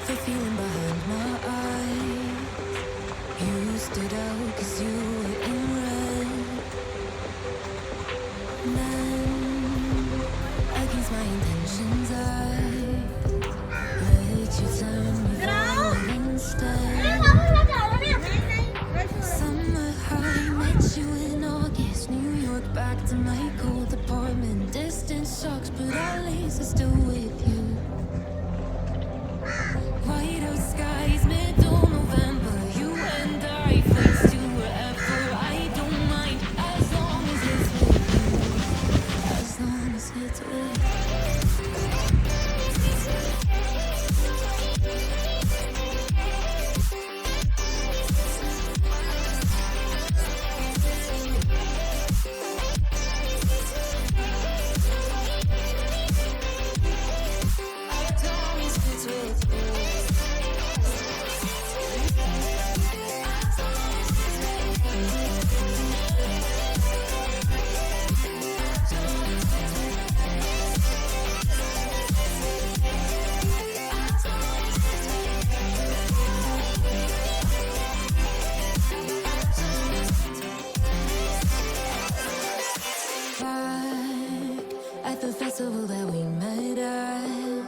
the feeling behind my eyes. You stood out 'cause you were in red. Then, against my intentions, I let you turn me violent instead. Summer high, met you in August. New York, back to my cold apartment. Distance sucks, but at least I'm still with you. White out skies, middle November. You and I, flights to wherever. I don't mind as long as it's with you. As long as it's with you. At the festival that we met at,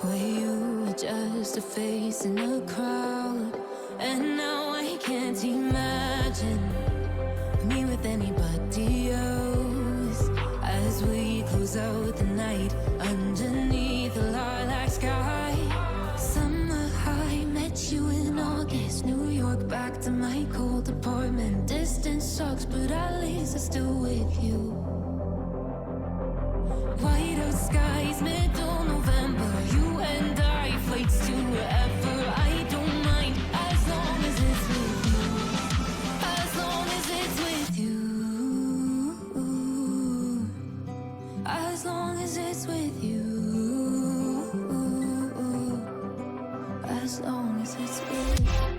where you were just a face in a crowd. And now I can't imagine me with anybody else. As we close out the night underneath the lilac sky. Summer high, met you in August. New York, back to my cold apartment. Distance sucks, but at least I'm still with you. White out skies, middle November. You and I, flights to wherever. I don't mind as long as it's with you. As long as it's with you. As long as it's with you. As long as it's with you.